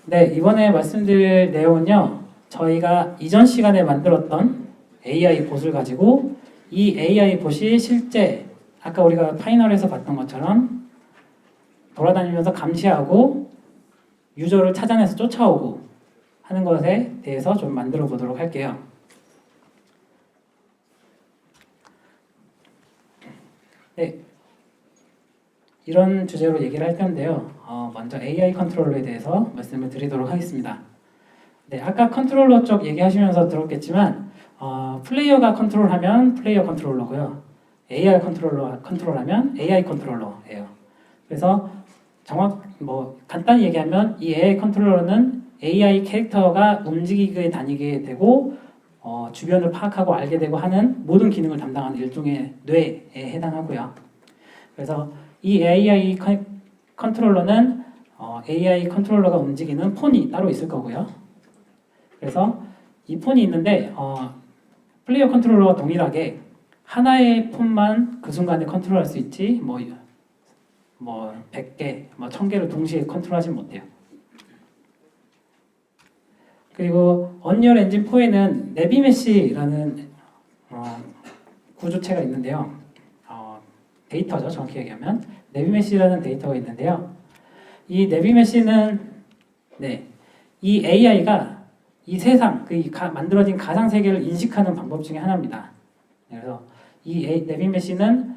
네, 이번에 말씀드릴 내용은요. 저희가 이전 시간에 만들었던 AI 봇을 가지고 이 AI 봇이 실제 아까 우리가 파이널에서 봤던 것처럼 돌아다니면서 감시하고 유저를 찾아내서 쫓아오고 하는 것에 대해서 좀 만들어 보도록 할게요. 네, 이런 주제로 얘기를 할 텐데요. 먼저 AI 컨트롤러에 대해서 말씀을 드리도록 하겠습니다. 네, 아까 컨트롤러 쪽 얘기하시면서 들었겠지만 플레이어가 컨트롤하면 플레이어 컨트롤러고요. AI 컨트롤하면 AI 컨트롤러예요. 그래서 간단히 얘기하면 이 AI 컨트롤러는 AI 캐릭터가 움직이게 다니게 되고 주변을 파악하고 알게 되고 하는 모든 기능을 담당하는 일종의 뇌에 해당하고요. 그래서 이 AI 컨트롤러는 AI 컨트롤러가 움직이는 폰이 따로 있을 거고요. 그래서 이 폰이 있는데 플레이어 컨트롤러와 동일하게 하나의 폰만 그 순간에 컨트롤할 수 있지 뭐 100개, 1000개를 동시에 컨트롤하지 못해요. 그리고 언리얼 엔진 4에는 내비메시라는 구조체가 있는데요. 데이터죠, 정확히 얘기하면 내비메시라는 데이터가 있는데요. 이 내비메시는 이 AI가 이 세상, 만들어진 가상 세계를 인식하는 방법 중에 하나입니다. 그래서 이 내비메시는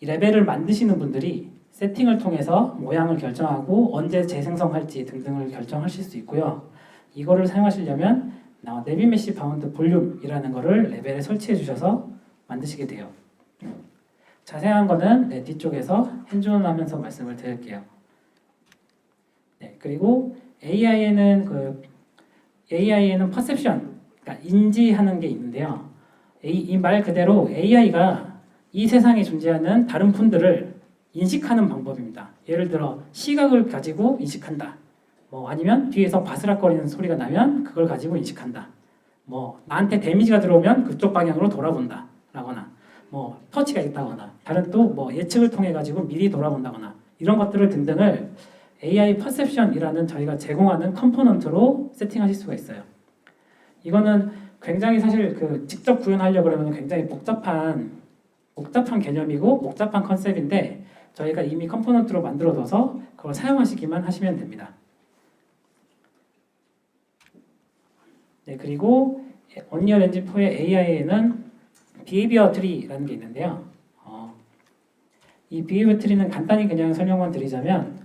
이 레벨을 만드시는 분들이 세팅을 통해서 모양을 결정하고 언제 재생성할지 등등을 결정하실 수 있고요. 이거를 사용하시려면 내비메시 바운드 볼륨이라는 거를 레벨에 설치해 주셔서 만드시게 돼요. 자세한 거는 뒤쪽에서 핸즈온하면서 말씀을 드릴게요. 그리고 AI에는 퍼셉션, 그러니까 인지하는 게 있는데요. 이 말 그대로 AI가 이 세상에 존재하는 다른 폰들을 인식하는 방법입니다. 예를 들어 시각을 가지고 인식한다. 아니면 뒤에서 바스락거리는 소리가 나면 그걸 가지고 인식한다. 나한테 데미지가 들어오면 그쪽 방향으로 돌아본다. 라거나 터치가 있다거나 다른 또 예측을 통해 가지고 미리 돌아본다거나 이런 것들을 등등을 AI 퍼셉션이라는 저희가 제공하는 컴포넌트로 세팅하실 수가 있어요. 이거는 굉장히 사실 직접 구현하려고 그러면 굉장히 복잡한 개념이고 복잡한 컨셉인데 저희가 이미 컴포넌트로 만들어둬서 그걸 사용하시기만 하시면 됩니다. 그리고 언리얼 엔진 4의 AI에는 비헤이비어 트리라는 게 있는데요. 이 비헤이비어 트리는 간단히 그냥 설명만 드리자면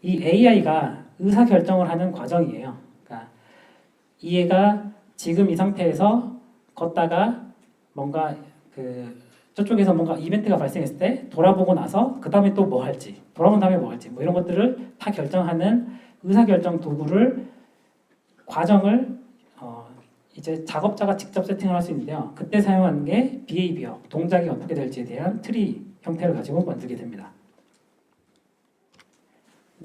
이 AI가 의사결정을 하는 과정이에요. 그러니까 이 애가 지금 이 상태에서 걷다가 뭔가 저쪽에서 뭔가 이벤트가 발생했을 때 돌아보고 나서 그 다음에 또 뭐 할지, 돌아본 다음에 뭐 할지 이런 것들을 다 결정하는 의사결정 도구를 과정을 이제 작업자가 직접 세팅을 할 수 있는데요. 그때 사용하는 게 비헤이비어, 동작이 어떻게 될지에 대한 트리 형태를 가지고 만들게 됩니다.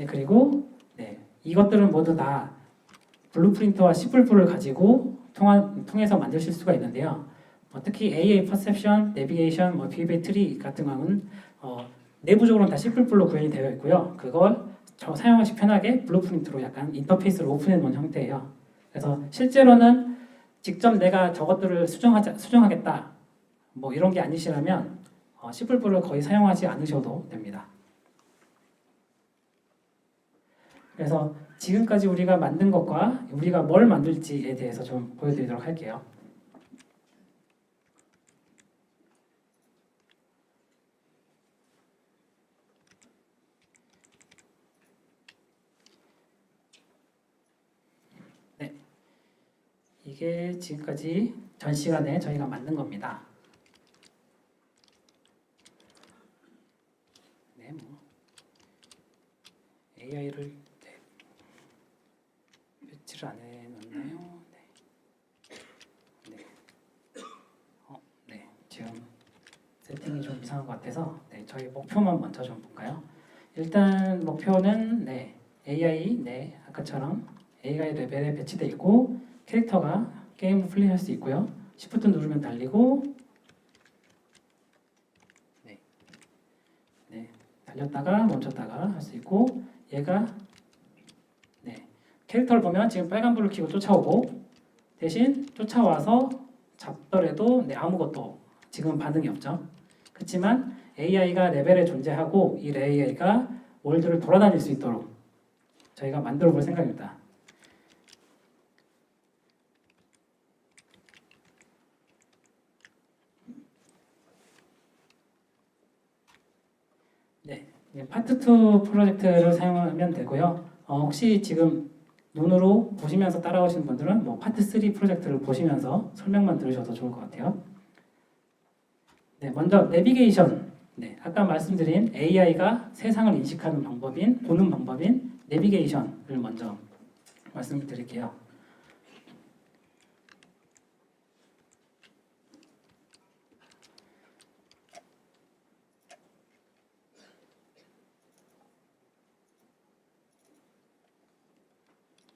그리고 이것들은 모두 다 블루프린트와 C++를 가지고 통해서 만드실 수가 있는데요. 특히 AI 퍼셉션, 내비게이션, 비헤이비어 트리 같은 경우는 내부적으로는 다 C++로 구현이 되어 있고요. 그걸 사용하시 편하게 블루프린트로 약간 인터페이스를 오픈해 놓은 형태예요. 그래서 실제로는 직접 내가 저것들을 수정하겠다 이런 게 아니시라면 C++를 거의 사용하지 않으셔도 됩니다. 그래서 지금까지 우리가 만든 것과 우리가 뭘 만들지에 대해서 좀 보여드리도록 할게요. 이게 지금까지 전 시간에 저희가 만든 겁니다. AI를 배치를 안 해놨나요? 지금 세팅이 좀 이상한 것 같아서 저희 목표만 먼저 좀 볼까요? 일단 목표는 AI 아까처럼 AI 레벨에 배치되어 있고 캐릭터가 게임을 플레이할 수 있고요. Shift 누르면 달리고 달렸다가 멈췄다가 할 수 있고 얘가 캐릭터를 보면 지금 빨간불을 켜고 쫓아오고 대신 쫓아와서 잡더라도 아무것도 지금 반응이 없죠. 그렇지만 AI가 레벨에 존재하고 이 AI가 월드를 돌아다닐 수 있도록 저희가 만들어 볼 생각입니다. 네, 파트 2 프로젝트를 사용하면 되고요. 혹시 지금 눈으로 보시면서 따라오시는 분들은 파트 3 프로젝트를 보시면서 설명만 들으셔도 좋을 것 같아요. 네, 먼저 내비게이션. 네, 아까 말씀드린 AI가 세상을 인식하는 방법인, 보는 방법인 내비게이션을 먼저 말씀을 드릴게요.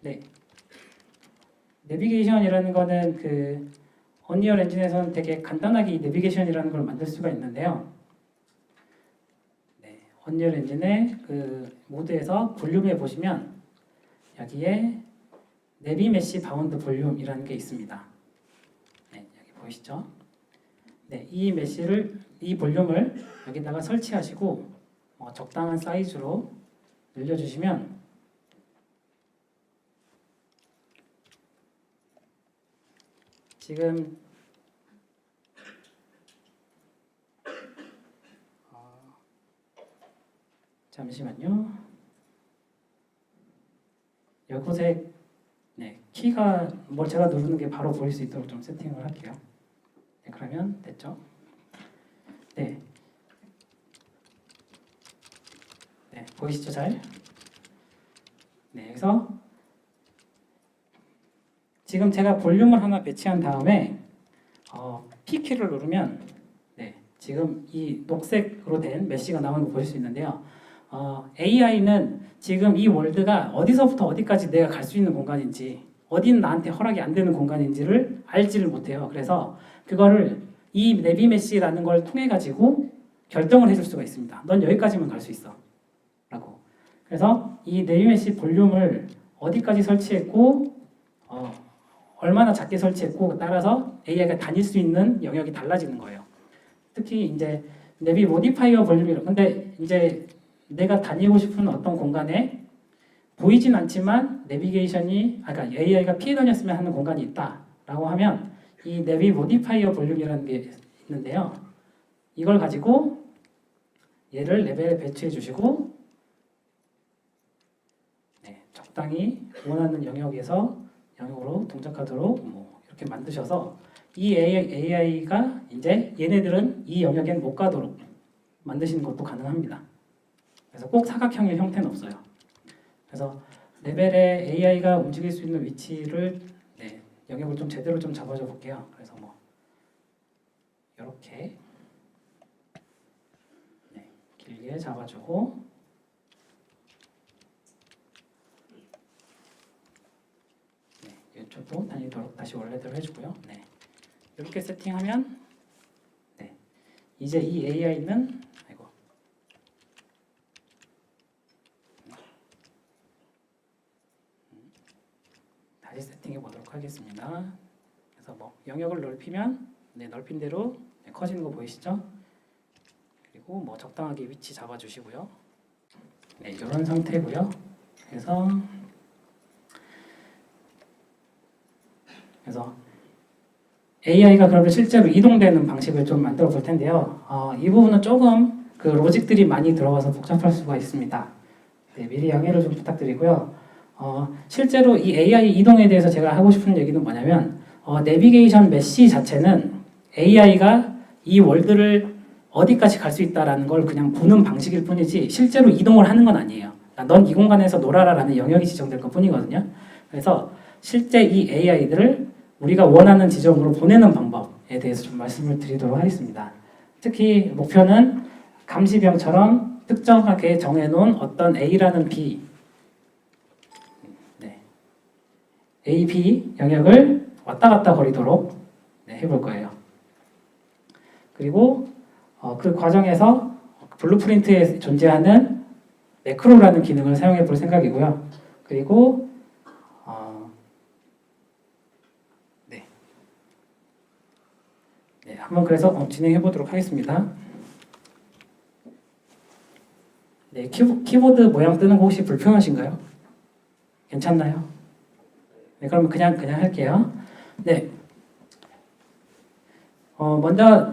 네, 내비게이션이라는 거는 그 언리얼 엔진에서는 되게 간단하게 이 내비게이션이라는 걸 만들 수가 있는데요. 네, 언리얼 엔진의 그 모드에서 볼륨에 보시면 여기에 내비 메시 바운드 볼륨이라는 게 있습니다. 네, 여기 보이시죠? 네, 이 볼륨을 여기다가 설치하시고 적당한 사이즈로 늘려주시면 지금 잠시만요. 이곳에 키가 제가 누르는 게 바로 보일 수 있도록 좀 세팅을 할게요. 네, 그러면 됐죠? 네, 보이시죠 잘? 네, 그래서 지금 제가 볼륨을 하나 배치한 다음에 P키를 누르면 지금 이 녹색으로 된 메시가 나오는 거 보실 수 있는데요. AI는 지금 이 월드가 어디서부터 어디까지 내가 갈 수 있는 공간인지, 어디는 나한테 허락이 안 되는 공간인지를 알지를 못해요. 그래서 그거를 이 내비 메시라는 걸 통해 가지고 결정을 해줄 수가 있습니다. 넌 여기까지만 갈 수 있어 라고. 그래서 이 내비 메시 볼륨을 어디까지 설치했고 얼마나 작게 설치했고 따라서 AI가 다닐 수 있는 영역이 달라지는 거예요. 특히 이제 내비 모디파이어 볼륨이라고. 근데 이제 내가 다니고 싶은 어떤 공간에 보이진 않지만 내비게이션이 그러니까 AI가 피해 다녔으면 하는 공간이 있다라고 하면 이 내비 모디파이어 볼륨이라는 게 있는데요. 이걸 가지고 얘를 레벨에 배치해 주시고 적당히 원하는 영역으로 동작하도록 이렇게 만드셔서 이 AI가 이제 얘네들은 이 영역엔 못 가도록 만드시는 것도 가능합니다. 그래서 꼭 사각형의 형태는 없어요. 그래서 레벨에 AI가 움직일 수 있는 위치를 영역을 좀 제대로 좀 잡아줘 볼게요. 그래서 이렇게 길게 잡아주고 이쪽도 다니도록 다시 원래대로 해주고요. 이렇게 세팅하면 이제 이 AI는 다시 세팅해 보도록 하겠습니다. 그래서 영역을 넓히면 넓힌 대로 커지는 거 보이시죠? 그리고 적당하게 위치 잡아주시고요. 이런 상태고요. 그래서 AI가 그러면 실제로 이동되는 방식을 좀 만들어 볼 텐데요. 이 부분은 조금 그 로직들이 많이 들어가서 복잡할 수가 있습니다. 미리 양해를 좀 부탁드리고요. 실제로 이 AI 이동에 대해서 제가 하고 싶은 얘기는 뭐냐면 내비게이션 메시 자체는 AI가 이 월드를 어디까지 갈 수 있다라는 걸 그냥 보는 방식일 뿐이지 실제로 이동을 하는 건 아니에요. 넌 이 공간에서 놀아라라는 영역이 지정될 것 뿐이거든요. 그래서 실제 이 AI들을 우리가 원하는 지점으로 보내는 방법에 대해서 좀 말씀을 드리도록 하겠습니다. 특히 목표는 감시병처럼 특정하게 정해놓은 어떤 A라는 B, A, B 영역을 왔다 갔다 거리도록 해볼 거예요. 그리고 그 과정에서 블루프린트에 존재하는 매크로라는 기능을 사용해 볼 생각이고요. 그리고 한번 그래서 진행해 보도록 하겠습니다. 네, 키보드 모양 뜨는 거 혹시 불편하신가요? 괜찮나요? 네, 그러면 그냥 할게요. 네, 먼저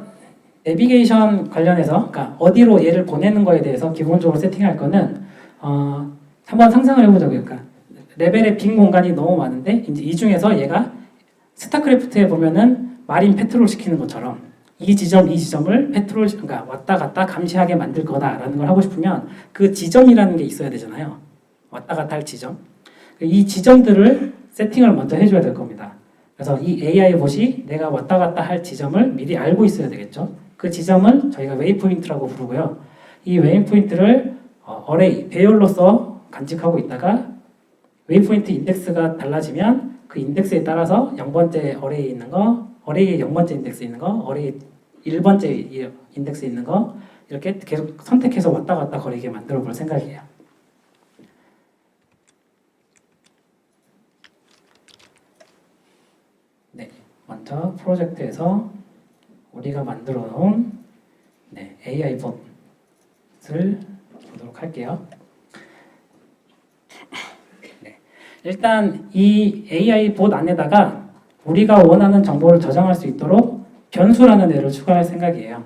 내비게이션 관련해서, 그러니까 어디로 얘를 보내는 거에 대해서 기본적으로 세팅할 거는 한번 상상을 해보자고요. 그러니까 레벨의 빈 공간이 너무 많은데 이제 이 중에서 얘가 스타크래프트에 보면은 마린 페트롤 시키는 것처럼 이 지점을 페트롤, 그러니까 왔다 갔다 감시하게 만들 거다라는 걸 하고 싶으면 그 지점이라는 게 있어야 되잖아요. 왔다 갔다 할 지점. 이 지점들을 세팅을 먼저 해줘야 될 겁니다. 그래서 이 AI 봇이 내가 왔다 갔다 할 지점을 미리 알고 있어야 되겠죠. 그 지점은 저희가 웨이포인트라고 부르고요. 이 웨이포인트를 어레이, 배열로서 간직하고 있다가 웨이포인트 인덱스가 달라지면 그 인덱스에 따라서 0번째 어레이에 있는 거, 어레이에 0번째 인덱스 있는 거, 어레이 1번째 인덱스 있는 거 이렇게 계속 선택해서 왔다 갔다 거리게 만들어 볼 생각이에요. 네, 먼저 프로젝트에서 우리가 만들어 놓은 AI 봇을 보도록 할게요. 일단 이 AI 봇 안에다가 우리가 원하는 정보를 저장할 수 있도록 변수라는 애를 추가할 생각이에요.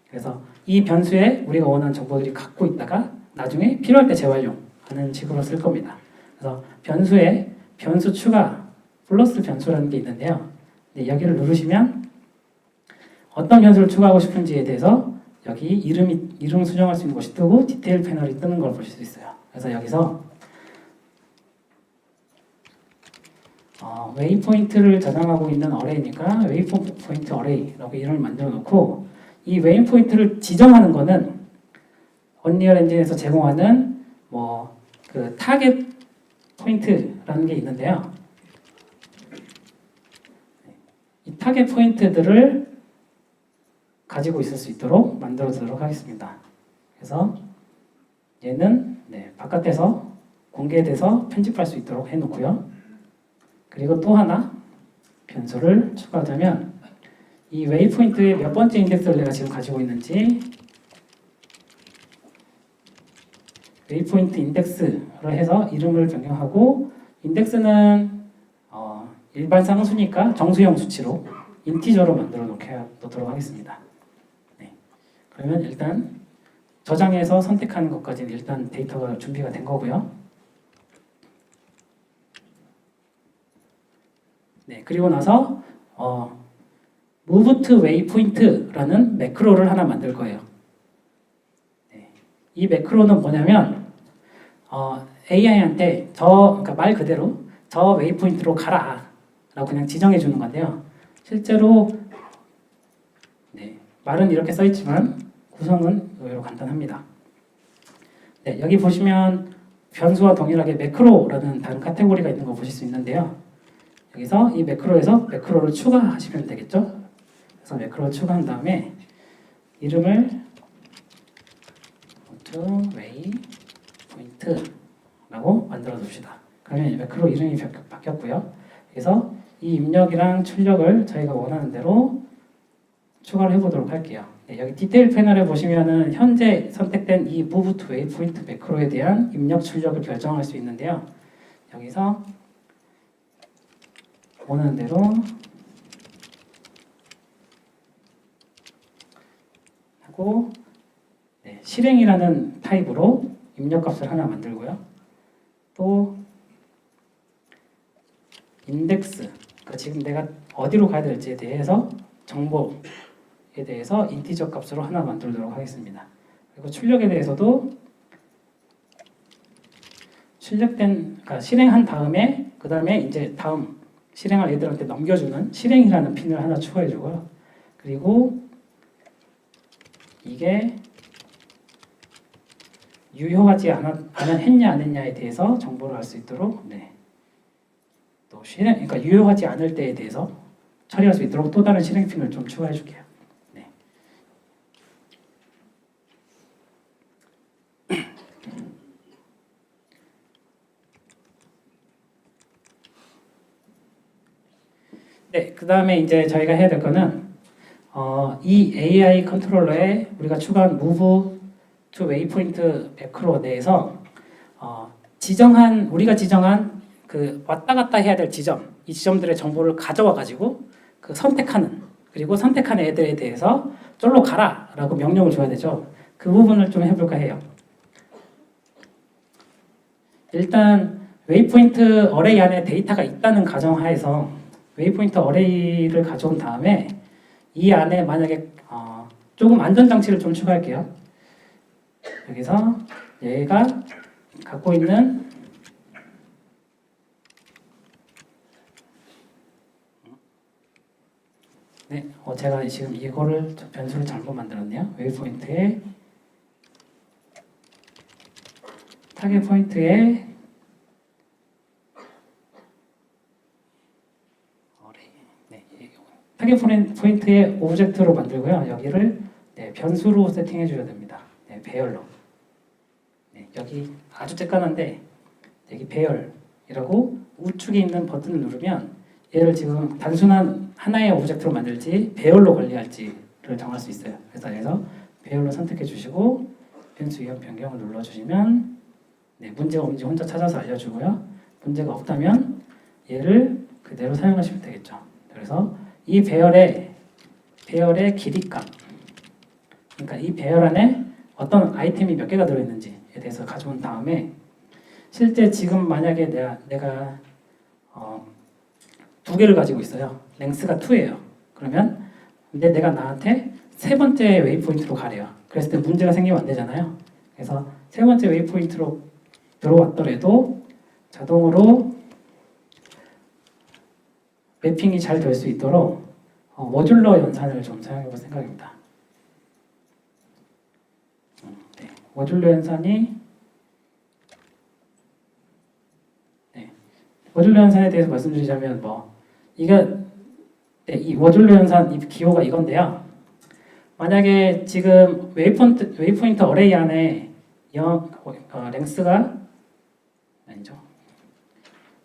그래서 이 변수에 우리가 원하는 정보들이 갖고 있다가 나중에 필요할 때 재활용하는 식으로 쓸 겁니다. 그래서 변수에 변수 추가 플러스 변수라는 게 있는데요. 여기를 누르시면 어떤 변수를 추가하고 싶은지에 대해서 여기 이름 수정할 수 있는 곳이 뜨고 디테일 패널이 뜨는 걸 보실 수 있어요. 그래서 여기서 웨이포인트를 저장하고 있는 어레이니까 웨이포인트 어레이라고 이름을 만들어 놓고 이 웨이포인트를 지정하는 거는 언리얼 엔진에서 제공하는 그 타겟 포인트라는 게 있는데요. 이 타겟 포인트들을 가지고 있을 수 있도록 만들어 두도록 하겠습니다. 그래서 얘는 바깥에서 공개돼서 편집할 수 있도록 해놓고요. 그리고 또 하나 변수를 추가하자면 이 웨이포인트의 몇 번째 인덱스를 내가 지금 가지고 있는지 웨이포인트 인덱스로 해서 이름을 변경하고 인덱스는 일반 상수니까 정수형 수치로 인티저로 만들어 놓도록 하겠습니다. 그러면 일단 저장해서 선택하는 것까지는 일단 데이터가 준비가 된 거고요. 그리고 나서 move to waypoint라는 매크로를 하나 만들 거예요. 이 매크로는 뭐냐면 AI한테 그러니까 말 그대로 저 웨이포인트로 가라 라고 그냥 지정해 주는 건데요. 실제로 말은 이렇게 써 있지만 구성은 의외로 간단합니다. 여기 보시면 변수와 동일하게 매크로라는 다른 카테고리가 있는 거 보실 수 있는데요. 여기서 이 매크로에서 매크로를 추가하시면 되겠죠. 그래서 매크로 추가한 다음에 이름을 waypoint라고 만들어 둡시다. 그러면 매크로 이름이 바뀌었고요. 그래서 이 입력이랑 출력을 저희가 원하는 대로 추가를 해보도록 할게요. 여기 디테일 패널에 보시면은 현재 선택된 이 move to waypoint 매크로에 대한 입력 출력을 결정할 수 있는데요. 여기서 원하는 대로 하고 실행이라는 타입으로 입력값을 하나 만들고요. 또 인덱스, 그러니까 지금 내가 어디로 가야 될지에 대해서 정보에 대해서 인티저 값으로 하나 만들도록 하겠습니다. 그리고 출력에 대해서도 그러니까 실행한 다음에 그 다음에 이제 다음 실행할 애들한테 넘겨주는 실행이라는 핀을 하나 추가해주고요. 그리고 이게 유효하지 했냐 안 했냐에 대해서 정보를 알 수 있도록 또 그러니까 유효하지 않을 때에 대해서 처리할 수 있도록 또 다른 실행 핀을 좀 추가해 줄게요. 그 다음에 이제 저희가 해야 될 거는 이 AI 컨트롤러에 우리가 추가한 move to waypoint 매크로 내에서 우리가 지정한 그 왔다 갔다 해야 될 지점, 이 지점들의 정보를 가져와 가지고 그 선택하는, 그리고 선택한 애들에 대해서 쫄로 가라라고 명령을 줘야 되죠. 그 부분을 좀 해볼까 해요. 일단 웨이포인트 어레이 안에 데이터가 있다는 가정하에서 웨이포인트 어레이를 가져온 다음에 이 안에 만약에 조금 안전장치를 좀 추가할게요. 여기서 얘가 갖고 있는 제가 지금 이거를 변수를 잘못 만들었네요. 웨이포인트에 타겟 포인트에 타겟 포인트에 오브젝트로 만들고요. 여기를 변수로 세팅해 줘야 됩니다. 배열로. 여기 아주 쬐깐한데 여기 배열이라고 우측에 있는 버튼을 누르면 얘를 지금 단순한 하나의 오브젝트로 만들지 배열로 관리할지를 정할 수 있어요. 그래서 여기서 배열로 선택해 주시고 변수 이용 변경을 눌러 주시면 문제가 없는지 혼자 찾아서 알려주고요. 문제가 없다면 얘를 그대로 사용하시면 되겠죠. 그래서 이 배열의 길이값, 그러니까 이 배열 안에 어떤 아이템이 몇 개가 들어있는지에 대해서 가져온 다음에 실제 지금 만약에 내가 두 개를 가지고 있어요. 랭스가 2예요. 그러면 근데 내가 나한테 세 번째 웨이포인트로 가래요. 그랬을 때 문제가 생기면 안 되잖아요. 그래서 세 번째 웨이포인트로 들어왔더라도 자동으로 매핑이 잘 될 수 있도록 모듈러 연산을 좀 사용해 볼 생각입니다. 모듈러 연산이 모듈러 연산에 대해서 말씀드리자면 이 모듈러 연산 이 기호가 이건데요. 만약에 지금 웨이포인트 어레이 안에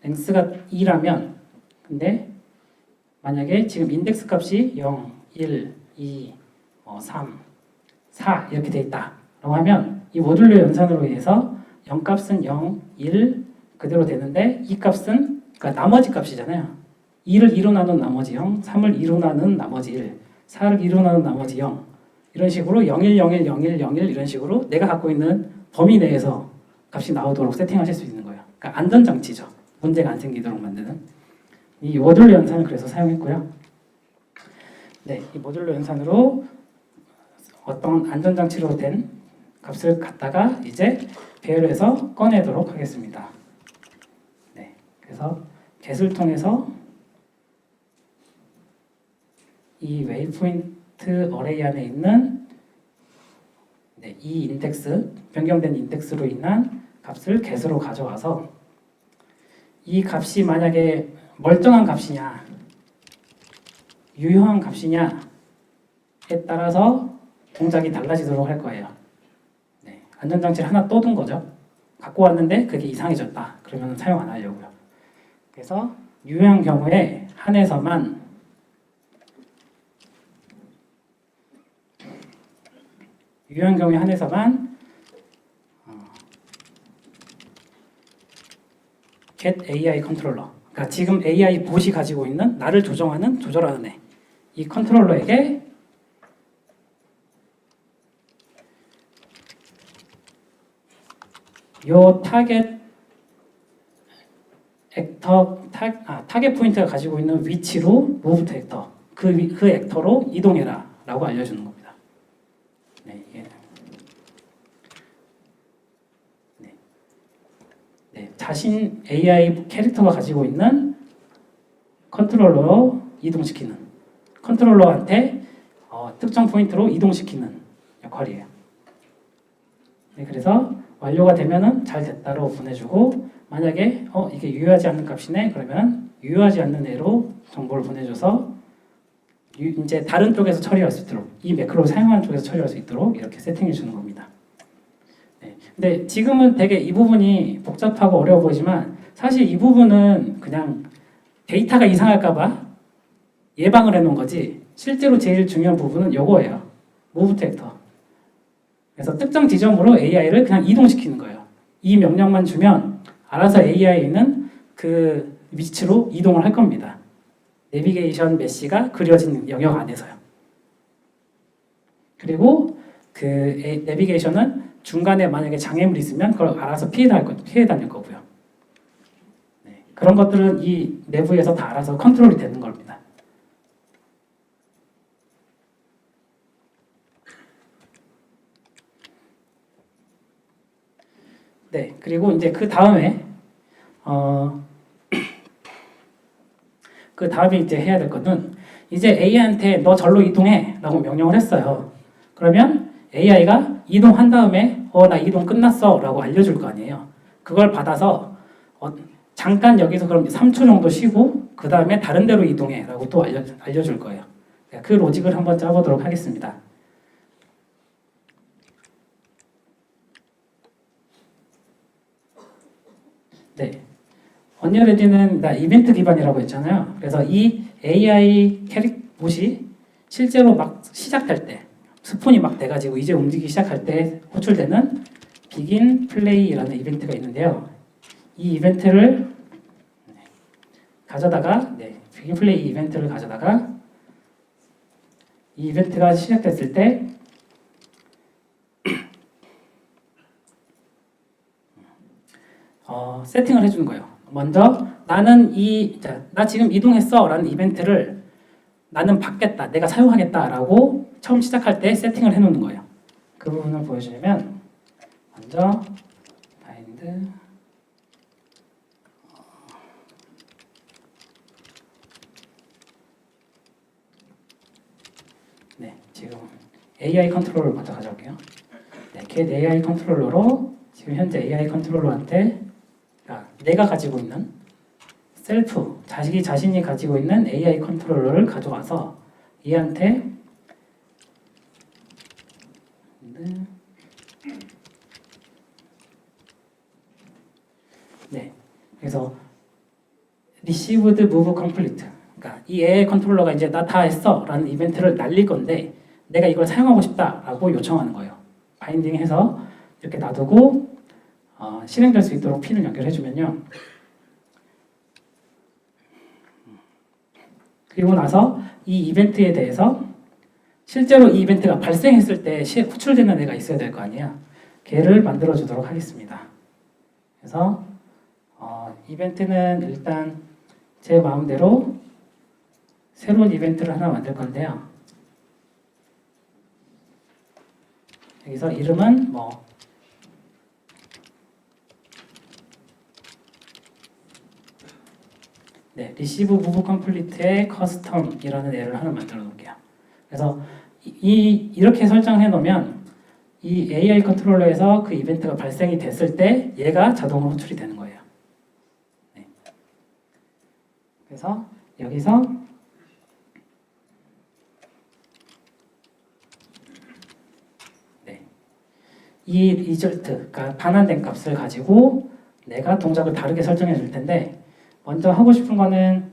랭스가 2라면 근데 만약에 지금 인덱스 값이 0, 1, 2, 3, 4 이렇게 돼 있다 라고 하면 이 모듈러 연산으로 인해서 0 값은 0, 1 그대로 되는데 이 값은 그러니까 나머지 값이잖아요. 2를 2로 나눈 나머지 0, 3을 2로 나눈 나머지 1, 4를 2로 나눈 나머지 0 이런 식으로 01, 01, 01, 01 이런 식으로 내가 갖고 있는 범위 내에서 값이 나오도록 세팅하실 수 있는 거예요. 그러니까 안전장치죠. 문제가 안 생기도록 만드는 이 모듈러 연산을 그래서 사용했고요. 이 모듈러 연산으로 어떤 안전장치로 된 값을 갖다가 이제 배열해서 꺼내도록 하겠습니다. 그래서 get을 통해서 이 웨이포인트 어레이 안에 있는 이 인덱스, 변경된 인덱스로 인한 값을 get으로 가져와서 이 값이 만약에 멀쩡한 값이냐 유효한 값이냐에 따라서 동작이 달라지도록 할 거예요. 안전장치를 하나 또 둔 거죠. 갖고 왔는데 그게 이상해졌다. 그러면 사용 안 하려고요. 그래서 유효한 경우에 한해서만 get AI 컨트롤러, 그러니까 지금 AI 봇이 가지고 있는 나를 조절하는 애, 이 컨트롤러에게 요 타겟 포인트가 가지고 있는 위치로 move to actor, 그 액터로 이동해라 라고 알려주는 겁니다. 자신 AI 캐릭터가 가지고 있는 컨트롤러로 이동시키는, 컨트롤러한테 특정 포인트로 이동시키는 역할이에요. 그래서 완료가 되면은 잘 됐다로 보내주고, 만약에 이게 유효하지 않는 값이네 그러면 유효하지 않는 애로 정보를 보내줘서 이제 다른 쪽에서 처리할 수 있도록, 이 매크로를 사용하는 쪽에서 처리할 수 있도록 이렇게 세팅해 주는 겁니다. 근데 지금은 되게 이 부분이 복잡하고 어려워 보이지만 사실 이 부분은 그냥 데이터가 이상할까봐 예방을 해놓은 거지 실제로 제일 중요한 부분은 요거예요. move to actor. 그래서 특정 지점으로 AI를 그냥 이동시키는 거예요. 이 명령만 주면 알아서 AI는 그 위치로 이동을 할 겁니다. 내비게이션 메시가 그려진 영역 안에서요. 그리고 그 내비게이션은 중간에 만약에 장애물이 있으면 그걸 알아서 피해 다닐 거고요. 네, 그런 것들은 이 내부에서 다 알아서 컨트롤이 되는 겁니다. 네, 그리고 이제 그 다음에 이제 해야 될 거는 이제 AI한테 너 절로 이동해라고 명령을 했어요. 그러면 AI가 이동한 다음에 나 이동 끝났어라고 알려줄 거 아니에요. 그걸 받아서 잠깐 여기서 그럼 3초 정도 쉬고 그 다음에 다른 데로 이동해라고 또 알려줄 거예요. 그 로직을 한번 짜보도록 하겠습니다. 네, 언리얼레디는 이벤트 기반이라고 했잖아요. 그래서 이 AI 봇이 실제로 막 시작할 때 스폰이 막 돼가지고 이제 움직이기 시작할 때 호출되는 begin play라는 이벤트가 있는데요. 이 이벤트를 가져다가 begin play 이벤트를 가져다가 이 이벤트가 시작됐을 때 세팅을 해주는 거예요. 먼저 나는 나 지금 이동했어 라는 이벤트를 나는 받겠다, 내가 사용하겠다라고 처음 시작할 때 세팅을 해놓는 거예요. 그 부분을 보여주려면 먼저 bind 지금 AI 컨트롤러 먼저 가져올게요. get AI 컨트롤러로 지금 현재 AI 컨트롤러한테 내가 가지고 있는 셀프, 자신이 가지고 있는 AI 컨트롤러를 가져와서 얘한테 그래서 received move complete, 그러니까 이 AI 컨트롤러가 이제 나 다 했어 라는 이벤트를 날릴 건데 내가 이걸 사용하고 싶다라고 요청하는 거예요. 바인딩해서 이렇게 놔두고 실행될 수 있도록 핀을 연결해주면요. 그리고 나서 이 이벤트에 대해서 실제로 이 이벤트가 발생했을 때 호출되는 애가 있어야 될 거 아니야. 걔를 만들어 주도록 하겠습니다. 그래서 이벤트는 일단 제 마음대로 새로운 이벤트를 하나 만들 건데요. 여기서 이름은 receive move complete의 custom이라는 애를 하나 만들어 놓을게요. 그래서 이렇게 설정해 놓으면 이 AI 컨트롤러에서 그 이벤트가 발생이 됐을 때 얘가 자동으로 호출이 되는 거예요. 그래서 여기서 이 result, 그러니까 반환된 값을 가지고 내가 동작을 다르게 설정해 줄 텐데 먼저 하고 싶은 거는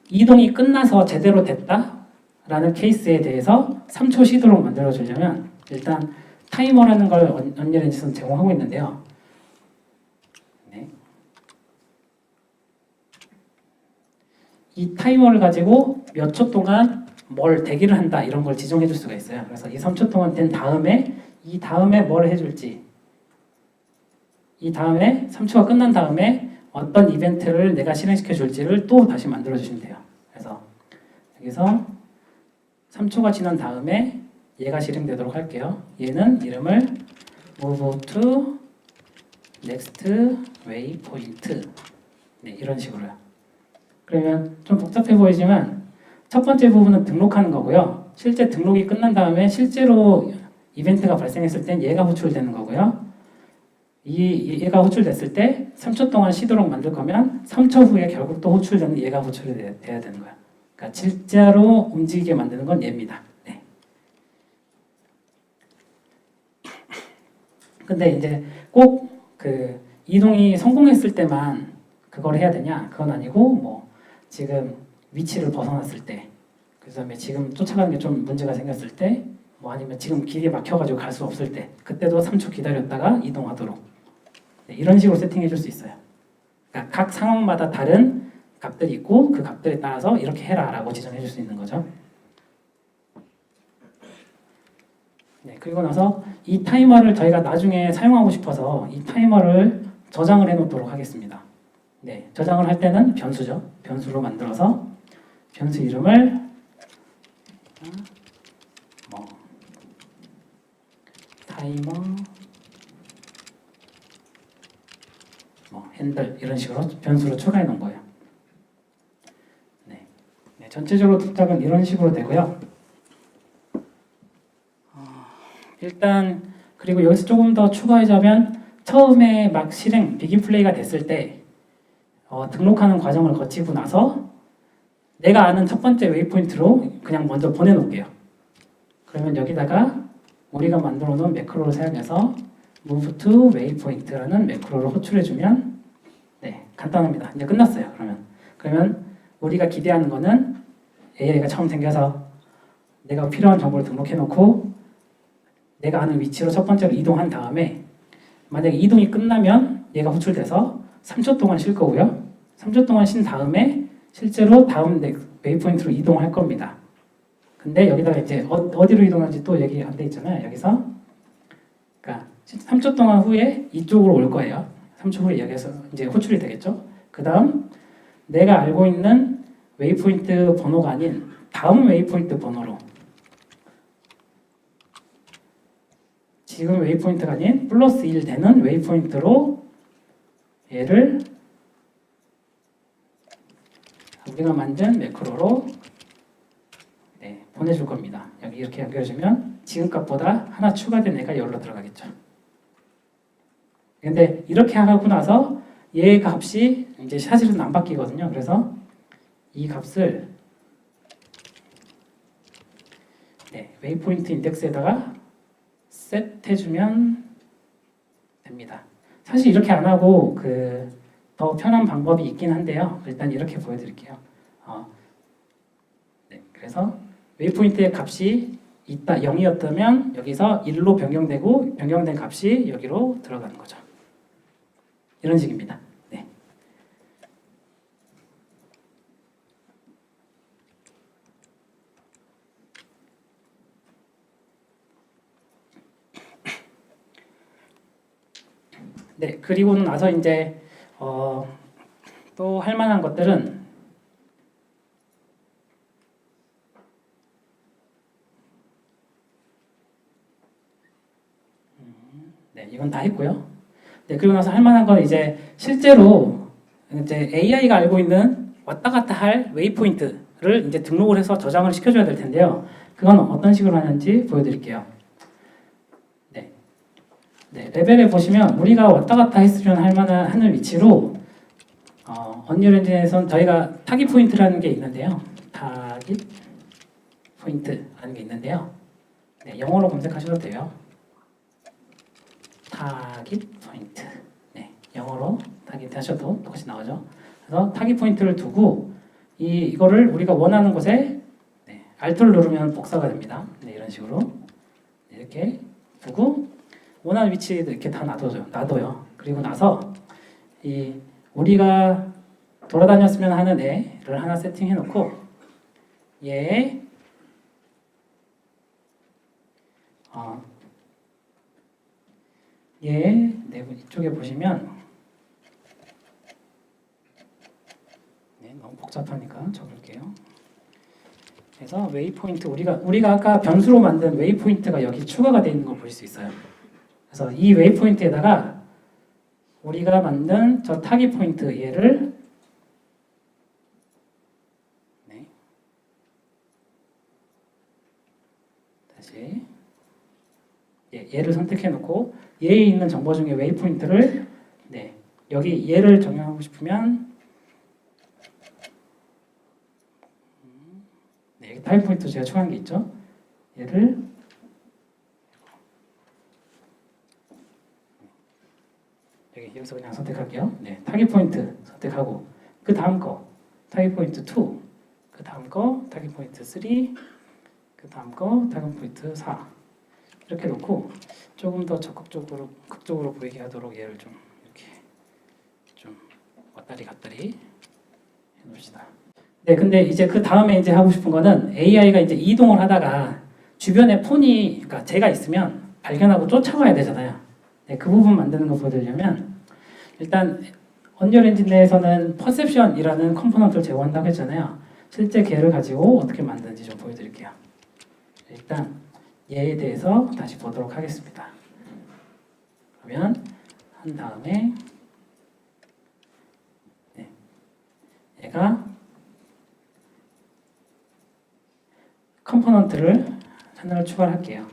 이동이 끝나서 제대로 됐다 라는 케이스에 대해서 3초 쉬도록 만들어 주려면 일단 타이머라는 걸 언리얼엔진은 제공하고 있는데요. 이 타이머를 가지고 몇 초 동안 뭘 대기를 한다 이런 걸 지정해 줄 수가 있어요. 그래서 이 3초 동안 된 다음에 이 다음에 뭘 해줄지, 이 다음에 3초가 끝난 다음에 어떤 이벤트를 내가 실행시켜 줄지를 또 다시 만들어 주시면 돼요. 그래서 여기서 3초가 지난 다음에 얘가 실행되도록 할게요. 얘는 이름을 move to next waypoint 이런 식으로요. 그러면 좀 복잡해 보이지만 첫 번째 부분은 등록하는 거고요. 실제 등록이 끝난 다음에 실제로 이벤트가 발생했을 땐 얘가 호출되는 거고요. 얘가 호출됐을 때 3초 동안 쉬도록 만들 거면 3초 후에 결국 또 호출되는 얘가 호출이 돼야 되는 거예요. 그러니까 진짜로 움직이게 만드는 건 얘입니다. 근데 이제 꼭 그 이동이 성공했을 때만 그걸 해야 되냐? 그건 아니고 지금 위치를 벗어났을 때 그다음에 지금 쫓아가는 게 좀 문제가 생겼을 때, 뭐 아니면 지금 길이 막혀가지고 갈 수 없을 때, 그때도 3초 기다렸다가 이동하도록. 네, 이런 식으로 세팅해 줄 수 있어요. 그러니까 각 상황마다 다른 값들이 있고 그 값들에 따라서 이렇게 해라라고 지정해 줄 수 있는 거죠. 네, 그리고 나서 이 타이머를 저희가 나중에 사용하고 싶어서 이 타이머를 저장을 해 놓도록 하겠습니다. 네, 저장을 할 때는 변수죠. 변수로 만들어서 변수 이름을 뭐 타이머 뭐 핸들 이런 식으로 변수로 추가해 놓은 거예요. 네, 네, 전체적으로 동작은 이런 식으로 되고요. 일단 그리고 여기서 조금 더 추가하자면 처음에 막 실행 비긴 플레이가 됐을 때 등록하는 과정을 거치고 나서 내가 아는 첫 번째 웨이포인트로 그냥 먼저 보내놓을게요. 그러면 여기다가 우리가 만들어 놓은 매크로를 사용해서 move to waypoint라는 매크로를 호출해주면 네, 간단합니다. 이제 끝났어요. 그러면 우리가 기대하는 거는 AI가 처음 생겨서 내가 필요한 정보를 등록해놓고 내가 아는 위치로 첫 번째로 이동한 다음에 만약에 이동이 끝나면 얘가 호출돼서 3초 동안 쉴 거고요. 3초 동안 쉰 다음에 실제로 다음 웨이포인트로 이동할 겁니다. 근데 여기다가 이제 어디로 이동하는지 또 얘기 안 돼 있잖아요. 여기서 그러니까 3초 동안 후에 이쪽으로 올 거예요. 3초 후에 여기서 이제 호출이 되겠죠. 그 다음 내가 알고 있는 웨이포인트 번호가 아닌 다음 웨이포인트 번호로 지금 웨이포인트가 아닌 플러스 1 되는 웨이포인트로 얘를 우리가 만든 매크로로 네, 보내줄 겁니다. 여기 이렇게 연결해주면 지금 값보다 하나 추가된 애가 여기로 들어가겠죠. 근데 이렇게 하고 나서 얘 값이 이제 사실은 안 바뀌거든요. 그래서 이 값을 네, 웨이포인트 인덱스에다가 셋 해주면 됩니다. 사실 이렇게 안 하고 더 편한 방법이 있긴 한데요. 일단 이렇게 보여드릴게요. 네, 그래서 웨이포인트의 값이 있다 0이었다면 여기서 1로 변경되고 변경된 값이 여기로 들어가는 거죠. 이런 식입니다. 네. 네, 그리고 나서 이제 또 할 만한 것들은 네, 이건 다 했고요. 네, 그리고 나서 할 만한 건 이제 실제로 이제 AI가 알고 있는 왔다 갔다 할 웨이포인트를 이제 등록을 해서 저장을 시켜줘야 될 텐데요. 그건 어떤 식으로 하는지 보여드릴게요. 네, 네, 레벨에 보시면 우리가 왔다 갔다 했으면 할 만한 하는 위치로 언리얼 엔진에선 저희가 타깃 포인트라는 게 있는데요. 타깃 포인트라는 게 있는데요. 네, 영어로 검색하셔도 돼요. 타깃 포인트. 네, 영어로 타깃 하셔도 똑같이 나오죠. 그래서 타깃 포인트를 두고 이거를 우리가 원하는 곳에 네, Alt를 누르면 복사가 됩니다. 네, 이런 식으로 네, 이렇게 두고 원하는 위치에도 이렇게 다 놔둬요. 그리고 나서 우리가 돌아다녔으면 하는 애를 하나 세팅해 놓고 얘 내부 이쪽에 보시면 네, 너무 복잡하니까 적을게요. 그래서 웨이포인트 우리가 아까 변수로 만든 웨이포인트가 여기 추가가 되어 있는 걸 보실 수 있어요. 그래서 이 웨이포인트에다가 우리가 만든 저 타깃 포인트 얘를 네, 다시 얘를 선택해 놓고 얘에 있는 정보 중에 웨이포인트를 네, 여기 얘를 정의하고 싶으면 네, 여기 타입 포인트 제가 추가한 게 있죠. 얘를 여기서 그냥 선택할게요. 네, 타깃 포인트 선택하고 그 다음 거 타깃 포인트 2, 그 다음 거 타겟 포인트 3, 그 다음 거 타겟 포인트 4 이렇게 놓고 조금 더 적극적으로 극적으로 보이게 하도록 얘를 좀 이렇게 좀 왔다리 갔다리 해 놓읍시다. 네, 근데 이제 그 다음에 이제 하고 싶은 거는 AI가 이제 이동을 하다가 주변에 폰이, 그러니까 제가 있으면 발견하고 쫓아와야 되잖아요. 네, 그 부분 만드는 거 보여드리려면 일단 언리얼 엔진 내에서는 퍼셉션이라는 컴포넌트를 제공한다고 했잖아요. 실제 걔를 가지고 어떻게 만드는지 좀 보여드릴게요. 일단 얘에 대해서 다시 보도록 하겠습니다. 그러면 한 다음에 네, 얘가 컴포넌트를 하나를 추가할게요.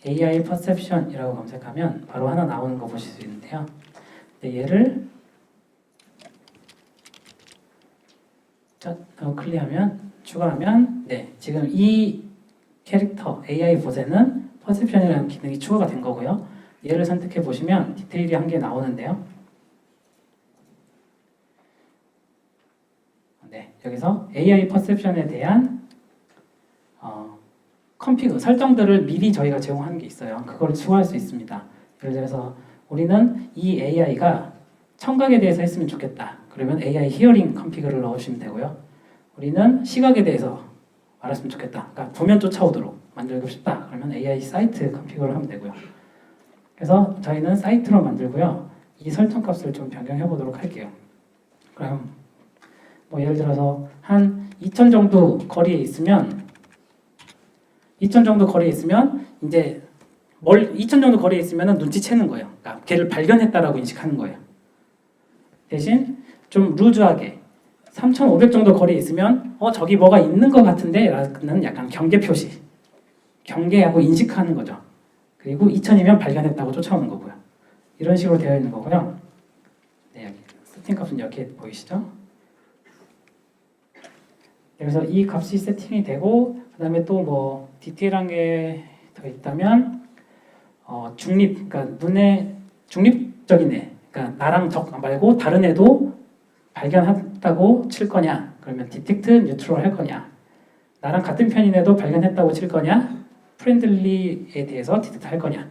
AI Perception이라고 검색하면 바로 하나 나오는 거 보실 수 있는데요. 근데 얘를 클릭하면 추가하면 네, 지금 이 캐릭터 AI 봇에는 Perception이라는 기능이 추가가 된 거고요. 얘를 선택해 보시면 디테일이 한 개 나오는데요. 네, 여기서 AI Perception에 대한 컴피그 설정들을 미리 저희가 제공하는 게 있어요. 그걸 추가할 수 있습니다. 예를 들어서 우리는 이 AI가 청각에 대해서 했으면 좋겠다. 그러면 AI 히어링 컴피그를 넣으시면 되고요. 우리는 시각에 대해서 말했으면 좋겠다. 그러니까 보면 쫓아오도록 만들고 싶다. 그러면 AI 사이트 컴피그를 하면 되고요. 그래서 저희는 사이트로 만들고요. 이 설정 값을 좀 변경해 보도록 할게요. 그럼 뭐 예를 들어서 한 2000 정도 거리에 있으면 2000 정도 거리에 있으면 이제 2000 정도 거리에 있으면 눈치채는 거예요. 그러니까 걔를 발견했다라고 인식하는 거예요. 대신 좀 루즈하게 3500 정도 거리에 있으면 저기 뭐가 있는 것 같은데 라는 약간 경계 표시, 경계하고 인식하는 거죠. 그리고 2000이면 발견했다고 쫓아오는 거고요. 이런 식으로 되어 있는 거고요. 네, 여기 세팅 값은 이렇게 보이시죠? 그래서 이 값이 세팅이 되고 그 다음에 또 뭐 디테일한 게 더 있다면 중립, 그러니까 눈에 중립적인 애, 그러니까 나랑 적 말고 다른 애도 발견했다고 칠 거냐, 그러면 디텍트 뉴트럴 할 거냐, 나랑 같은 편인 애도 발견했다고 칠 거냐, 프렌들리에 대해서 디텍트 할 거냐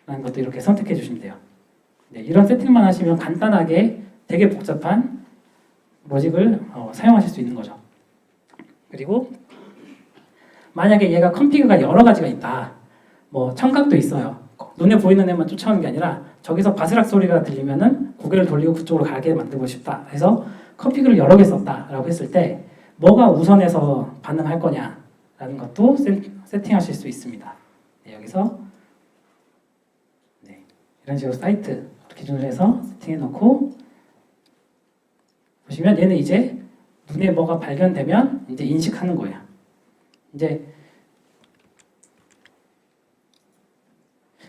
라는 것도 이렇게 선택해 주시면 돼요. 네, 이런 세팅만 하시면 간단하게 되게 복잡한 로직을 사용하실 수 있는 거죠. 그리고 만약에 얘가 컴피그가 여러 가지가 있다. 뭐 청각도 있어요. 눈에 보이는 애만 쫓아오는 게 아니라 저기서 바스락 소리가 들리면은 고개를 돌리고 그쪽으로 가게 만들고 싶다. 그래서 컴피그를 여러 개 썼다라고 했을 때 뭐가 우선해서 반응할 거냐라는 것도 세팅하실 수 있습니다. 네, 여기서 네, 이런 식으로 사이트 기준으로 해서 세팅해 놓고 보시면 얘는 이제 눈에 뭐가 발견되면 이제 인식하는 거예요. 이제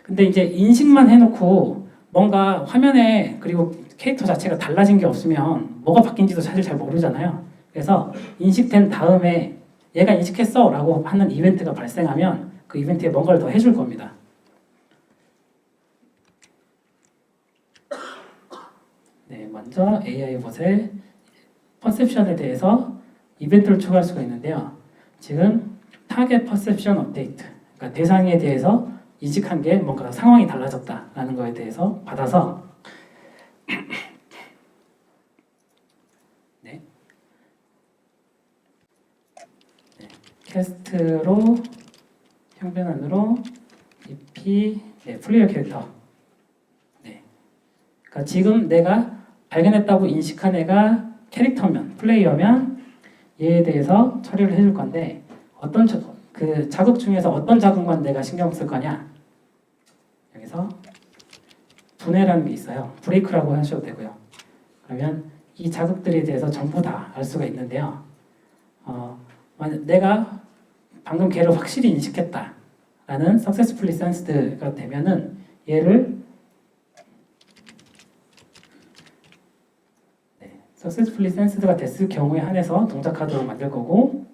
근데 이제 인식만 해놓고 뭔가 화면에 그리고 캐릭터 자체가 달라진 게 없으면 뭐가 바뀐지도 사실 잘 모르잖아요. 그래서 인식된 다음에 얘가 인식했어 라고 하는 이벤트가 발생하면 그 이벤트에 뭔가를 더 해줄 겁니다. 네, 먼저 AI 봇의 퍼셉션에 대해서 이벤트를 추가할 수가 있는데요. 지금 타겟 퍼셉션 업데이트, 그러니까 대상에 대해서 인식한 게 뭔가 상황이 달라졌다라는 거에 대해서 받아서 네. 네. 캐스트로 형변환으로 EP 네, 플레이어 캐릭터. 네. 그러니까 지금 내가 발견했다고 인식한 애가 캐릭터면 플레이어면 얘에 대해서 처리를 해줄 건데 어떤 그 자극 중에서 어떤 자극만 내가 신경 쓸 거냐? 여기서 분해라는 게 있어요. 브레이크라고 하셔도 되고요. 그러면 이 자극들에 대해서 전부 다 알 수가 있는데요. 내가 방금 걔를 확실히 인식했다라는 successfully sensed가 되면은 얘를 successfully sensed가 됐을 경우에 한해서 동작하도록 만들 거고,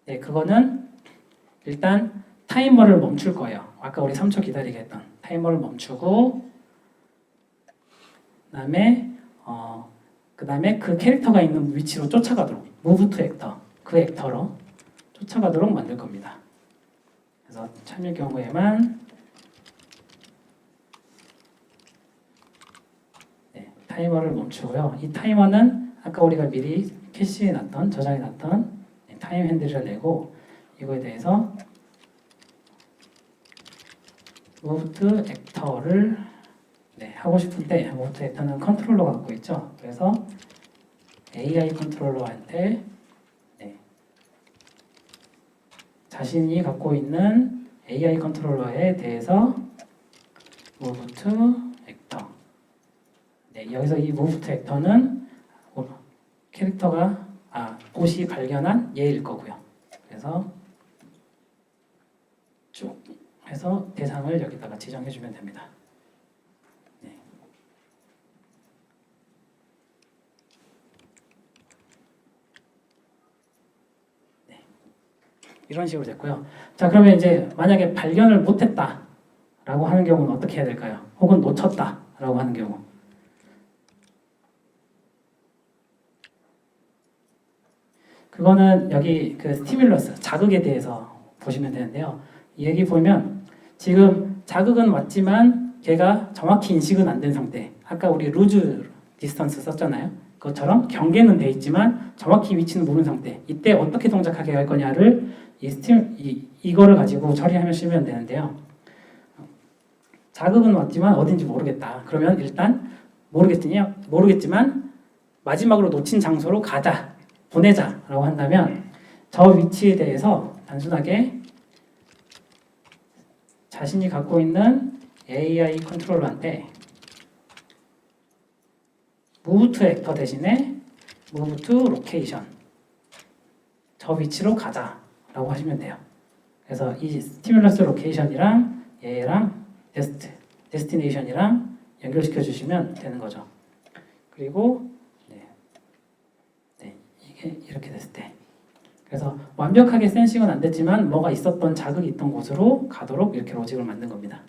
네, 그거는 일단 타이머를 멈출 거예요. 아까 우리 3초 기다리게 했던 타이머를 멈추고, 그다음에 그 다음에 그 캐릭터가 있는 위치로 쫓아가도록 move to actor, 그 액터로 쫓아가도록 만들 겁니다. 그래서 참일 경우에만 타이머를 멈추고요. 이 타이머는 아까 우리가 미리 캐시해놨던, 저장해놨던 타임 핸들을 내고 이거에 대해서 move to actor를 하고 싶은데 move to actor는 컨트롤러가 갖고 있죠. 그래서 AI 컨트롤러한테 자신이 갖고 있는 AI 컨트롤러에 대해서 move to actor. 여기서 이 move to actor는 캐릭터가 봇이 발견한 얘일 거고요. 그래서 쭉 해서 대상을 여기다가 지정해 주면 됩니다. 이런 식으로 됐고요. 자, 그러면 이제 만약에 발견을 못했다라고 하는 경우는 어떻게 해야 될까요? 혹은 놓쳤다라고 하는 경우. 그거는 여기 그 스티뮬러스, 자극에 대해서 보시면 되는데요. 이 얘기 보면 지금 자극은 왔지만 걔가 정확히 인식은 안 된 상태. 아까 우리 루즈 디스턴스 썼잖아요. 그것처럼 경계는 돼 있지만 정확히 위치는 모르는 상태. 이때 어떻게 동작하게 할 거냐를 이거를 가지고 처리하시면 되는데요. 자극은 왔지만 어딘지 모르겠다. 그러면 일단 모르겠지만 마지막으로 놓친 장소로 가자, 보내자라고 한다면 저 위치에 대해서 단순하게 자신이 갖고 있는 AI 컨트롤러한테 move to actor 대신에 move to location, 저 위치로 가자라고 하시면 돼요. 그래서 이 스티뮬러스 로케이션이랑 얘랑 데스티네이션이랑 연결시켜 주시면 되는 거죠. 그리고 이게 이렇게 됐을 때, 그래서 완벽하게 센싱은 안 됐지만 뭐가 있었던 자극이 있던 곳으로 가도록 이렇게 로직을 만든 겁니다.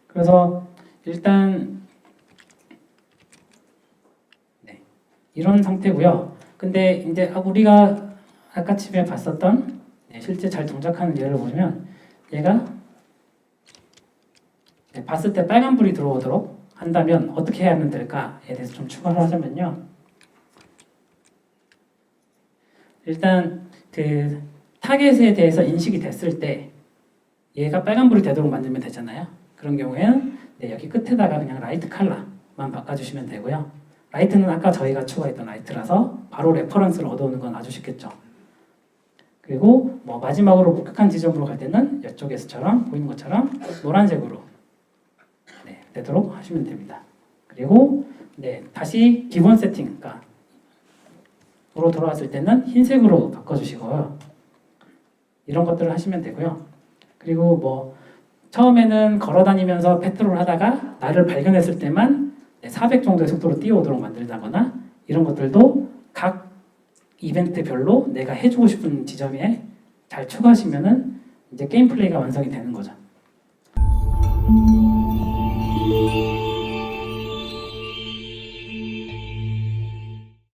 그래서 일단 이런 상태고요. 근데 이제 우리가 아까 집에 봤었던 실제 잘 동작하는 예를 보시면 얘가 봤을 때 빨간불이 들어오도록 한다면 어떻게 하면 될까에 대해서 좀 추가를 하자면요. 일단 그 타겟에 대해서 인식이 됐을 때 얘가 빨간불이 되도록 만들면 되잖아요. 그런 경우에는 여기 끝에다가 그냥 라이트 컬러만 바꿔주시면 되고요. 라이트는 아까 저희가 추가했던 라이트라서 바로 레퍼런스를 얻어오는 건 아주 쉽겠죠. 그리고 뭐 마지막으로 목격한 지점으로 갈 때는 이쪽에서처럼 보이는 것처럼 노란색으로 되도록 하시면 됩니다. 그리고 다시 기본 세팅, 으로 돌아왔을 때는 흰색으로 바꿔주시고요. 이런 것들을 하시면 되고요. 그리고 뭐 처음에는 걸어다니면서 패트롤 하다가 나를 발견했을 때만 400 정도의 속도로 뛰어오도록 만들다거나 이런 것들도 각 이벤트별로 내가 해주고 싶은 지점에 잘 추가하시면은 이제 게임 플레이가 완성이 되는 거죠.